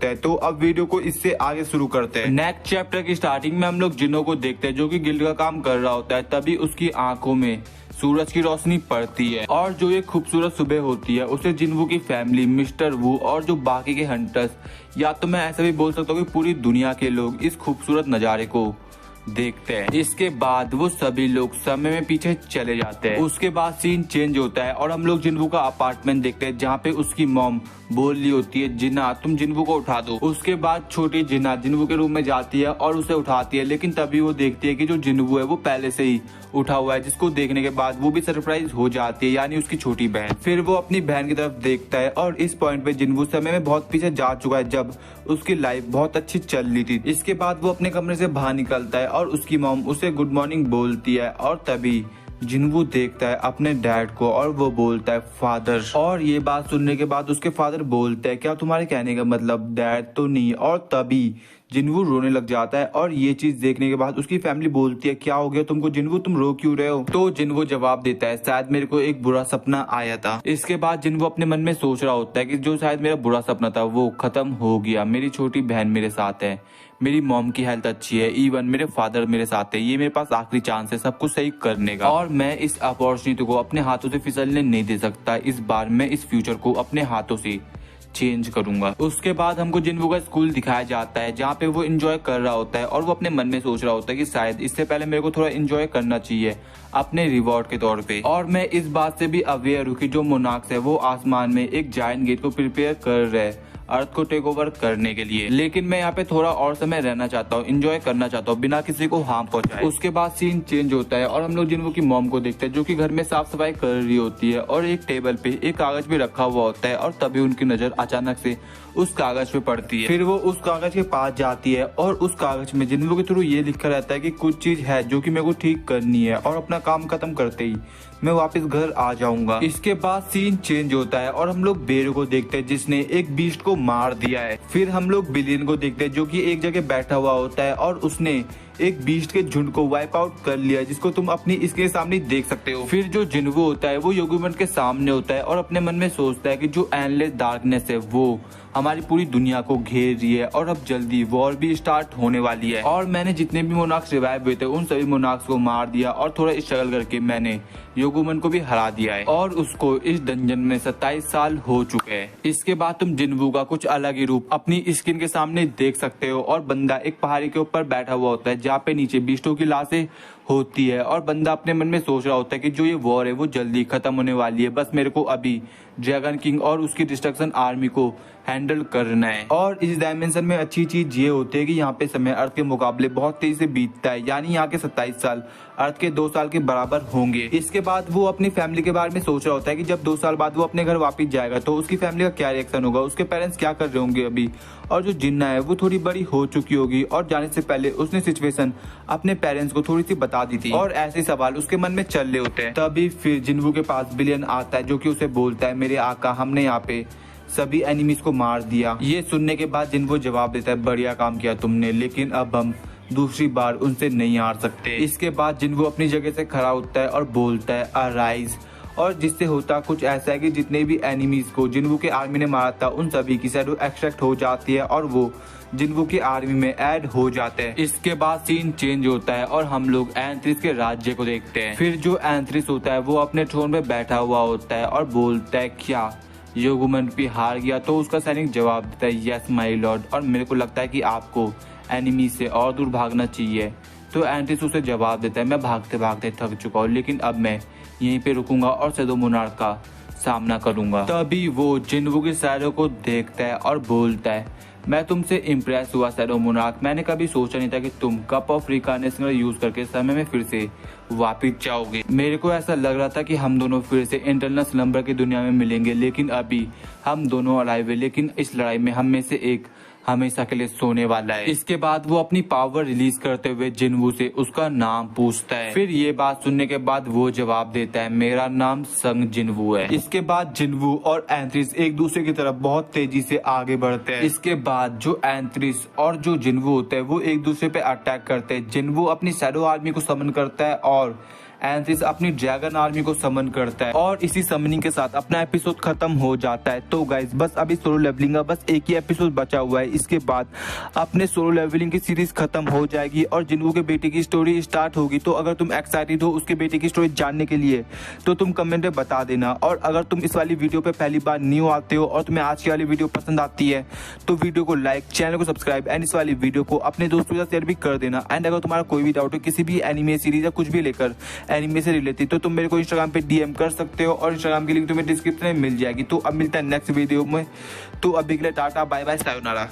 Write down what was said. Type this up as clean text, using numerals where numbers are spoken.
होते हैं। तो अब वीडियो को इससे आगे शुरू करते हैं। नेक्स्ट चैप्टर की स्टार्टिंग में हम लोग जिन्नो को देखते हैं जो कि गिल्ड का काम कर रहा होता है। तभी उसकी आंखों में सूरज की रोशनी पड़ती है और जो ये खूबसूरत सुबह होती है उसे जिनवू की फैमिली, मिस्टर वू और जो बाकी के हंटर्स, या तो मैं ऐसा भी बोल सकता हूँ कि पूरी दुनिया के लोग इस खूबसूरत नज़ारे को देखते हैं। इसके बाद वो सभी लोग समय में पीछे चले जाते हैं। उसके बाद सीन चेंज होता है और हम लोग जिन्वू का अपार्टमेंट देखते हैं जहाँ पे उसकी मॉम बोल रही होती है, जिन्ना तुम जिन्वू को उठा दो। उसके बाद छोटी जिन्ना जिन्वू के रूम में जाती है और उसे उठाती है, लेकिन तभी वो देखती है कि जो जिन्वू है वो पहले से ही उठा हुआ है, जिसको देखने के बाद वो भी सरप्राइज हो जाती है, यानी उसकी छोटी बहन। फिर वो अपनी बहन की तरफ देखता है और इस पॉइंट पे जिन्वू समय में बहुत पीछे जा चुका है जब उसकी लाइफ बहुत अच्छी चल रही थी। इसके बाद वो अपने कमरे से बाहर निकलता है और उसकी मॉम उसे गुड मॉर्निंग बोलती है और तभी जिन्वू देखता है अपने डैड को और वो बोलता है फादर। और ये बात सुनने के बाद उसके फादर बोलते हैं क्या तुम्हारे कहने का मतलब डैड तो नहीं। और तभी जिन्वू रोने लग जाता है और ये चीज देखने के बाद उसकी फैमिली बोलती है क्या हो गया तुमको जिन्वू, तुम रो क्यों रहे हो। तो जिन्वू जवाब देता है शायद मेरे को एक बुरा सपना आया था। इसके बाद जिन्वू अपने मन में सोच रहा होता है कि जो शायद मेरा बुरा सपना था वो खत्म हो गया। मेरी छोटी बहन मेरे साथ है, मेरी मॉम की हेल्थ अच्छी है, इवन मेरे फादर मेरे साथ है। ये मेरे पास आखिरी चांस है सब कुछ सही करने का और मैं इस अपॉर्चुनिटी को अपने हाथों से फिसलने नहीं दे सकता। इस बार मैं इस फ्यूचर को अपने हाथों से चेंज करूंगा। उसके बाद हमको जिन्वू का स्कूल दिखाया जाता है जहाँ पे वो एंजॉय कर रहा होता है और वो अपने मन में सोच रहा होता है कि शायद इससे पहले मेरे को थोड़ा एंजॉय करना चाहिए अपने रिवॉर्ड के तौर पे। और मैं इस बात से भी अवेयर हूँ कि जो मोनार्क्स है वो आसमान में एक जायंट गेट को प्रिपेयर कर रहे हैं अर्थ को टेक ओवर करने के लिए, लेकिन मैं यहाँ पे थोड़ा और समय रहना चाहता हूँ, एंजॉय करना चाहता हूँ बिना किसी को हार्म पहुंचाए। उसके बाद सीन चेंज होता है और हम लोग जिन्वू की मॉम को देखते हैं जो कि घर में साफ सफाई कर रही होती है और एक टेबल पे एक कागज भी रखा हुआ होता है और तभी उनकी नजर अचानक से उस कागज पे पड़ती है। फिर वो उस कागज के पास जाती है और उस कागज में जिन्वू के थ्रू ये लिखा रहता है कि कुछ चीज है जो कि मेरे को ठीक करनी है और अपना काम खत्म करते ही मैं वापस घर आ जाऊंगा। इसके बाद सीन चेंज होता है और हम लोग बेर को देखते हैं जिसने एक बीस्ट को मार दिया है। फिर हम लोग बिलियन को देखते हैं जो कि एक जगह बैठा हुआ होता है और उसने एक बीस्ट के झुंड को वाइप आउट कर लिया जिसको तुम अपनी इसके सामने देख सकते हो। फिर जो जिन्वू होता है वो योगुमन के सामने होता है और अपने मन में सोचता है कि जो एंडलेस डार्कनेस है वो हमारी पूरी दुनिया को घेर रही है और अब जल्दी वॉर भी स्टार्ट होने वाली है और मैंने जितने भी मोनार्क्स रिवाइव हुए थे उन सभी मोनार्क्स को मार दिया और थोड़ा स्ट्रगल करके मैंने योगुमन को भी हरा दिया है और उसको इस डंजन में 27 साल हो चुके हैं। इसके बाद तुम जिन्वू का कुछ अलग ही रूप अपनी स्क्रीन के सामने देख सकते हो और बंदा एक पहाड़ी के ऊपर बैठा हुआ होता है जहाँ पे नीचे बीस्टों की लाशें होती है और बंदा अपने मन में सोच रहा होता है कि जो ये वॉर है वो जल्दी खत्म होने वाली है, बस मेरे को अभी ड्रैगन किंग और उसकी डिस्ट्रक्शन आर्मी को हैंडल करना है। और इस डायमेंशन में अच्छी चीज ये होती है कि यहाँ पे समय अर्थ के मुकाबले बहुत तेजी से बीतता है, यानी यहाँ के 27 साल अर्थ के 2 साल के बराबर होंगे। इसके बाद वो अपनी फैमिली के बारे में सोच रहा होता है कि जब 2 साल बाद वो अपने घर वापस जाएगा तो उसकी फैमिली का क्या रिएक्शन होगा, उसके पेरेंट्स क्या कर रहे होंगे अभी। और जो जिन्ना है वो थोड़ी बड़ी हो चुकी होगी और जाने से पहले उसने सिचुएशन अपने पेरेंट्स को थोड़ी सी बता दी थी और ऐसे सवाल उसके मन में चल रहे होते हैं। तभी फिर जिन्वू के पास बिलियन आता है जो कि उसे बोलता है मेरे आका हमने यहाँ पे सभी एनिमीज को मार दिया। ये सुनने के बाद जिन्वू जवाब देता है बढ़िया काम किया तुमने, लेकिन अब हम दूसरी बार उनसे नहीं हार सकते। इसके बाद जिन्वू अपनी जगह से खड़ा होता है और बोलता है अराइज, और जिससे होता कुछ ऐसा है कि जितने भी एनिमीज को जिन्वू के आर्मी ने मारा था उन सभी की शैडो एक्सट्रैक्ट हो जाती है और वो जिन्वू की आर्मी में ऐड हो जाते हैं। इसके बाद सीन चेंज होता है और हम लोग एंथ्रिस के राज्य को देखते हैं। फिर जो एंथ्रिस होता है वो अपने थ्रोन पे बैठा हुआ होता है और बोलता है क्या योगुमन भी हार गया। तो उसका सैनिक जवाब देता है यस माय लॉर्ड, और मेरे को लगता है कि आपको एनिमी से और दूर भागना चाहिए। तो एंथ्रिस उसे जवाब देता है मैं भागते भागते थक चुका हूँ, लेकिन अब मैं यहीं पे रुकूंगा और शैडो मोनार्क का सामना करूंगा। तभी वो जिन्वू की शैडो को देखता है और बोलता है मैं तुमसे इम्प्रेस हुआ शैडो मोनार्क, मैंने कभी सोचा नहीं था कि तुम कप ऑफ रिकार्नेशन यूज करके समय में फिर से वापिस जाओगे। मेरे को ऐसा लग रहा था कि हम दोनों फिर से इंटरनल स्लम्बर की दुनिया में मिलेंगे, लेकिन अभी हम दोनों अलाइव है, लेकिन इस लड़ाई में हम में से एक हमेशा के लिए सोने वाला है। इसके बाद वो अपनी पावर रिलीज करते हुए जिन्वू से उसका नाम पूछता है। फिर ये बात सुनने के बाद वो जवाब देता है मेरा नाम संग जिन्वू है। इसके बाद जिन्वू और एंथ्रिस एक दूसरे की तरफ बहुत तेजी से आगे बढ़ते हैं। इसके बाद जो एंथ्रिस और जो जिन्वू होते हैं वो एक दूसरे पे अटैक करते हैं। जिन्वू अपनी शैडो आर्मी को समन करता है और एंसिस अपनी ड्रैगन आर्मी को समन करता है और इसी समनिंग के साथ अपना एपिसोड खत्म हो जाता है। तो गाइस बस अभी सोलो लेवलिंग का बस एक ही एपिसोड बचा हुआ है, इसके बाद अपने सोलो लेवलिंग की सीरीज खत्म हो जाएगी और जिन्हों के बेटे की स्टोरी स्टार्ट होगी। तो अगर तुम एक्साइटेड हो उसके बेटे की स्टोरी जानने के लिए तो तुम कमेंट में बता देना। और अगर तुम इस वाली वीडियो पे पहली बार न्यू आते हो और तुम्हें आज की वाली वीडियो पसंद आती है तो वीडियो को लाइक, चैनल को सब्सक्राइब एंड इस वाली वीडियो को अपने दोस्तों के साथ शेयर भी कर देना। एंड अगर तुम्हारा कोई भी डाउट हो किसी भी एनिमे सीरीज या कुछ भी लेकर एनिमे से रिलेटेड तो तुम मेरे को इंस्टाग्राम पे डीएम कर सकते हो और इंस्टाग्राम की लिंक तुम्हें डिस्क्रिप्शन में मिल जाएगी। तो अब मिलता है नेक्स्ट वीडियो में, तो अभी के लिए टाटा बाय बाय सायोनारा।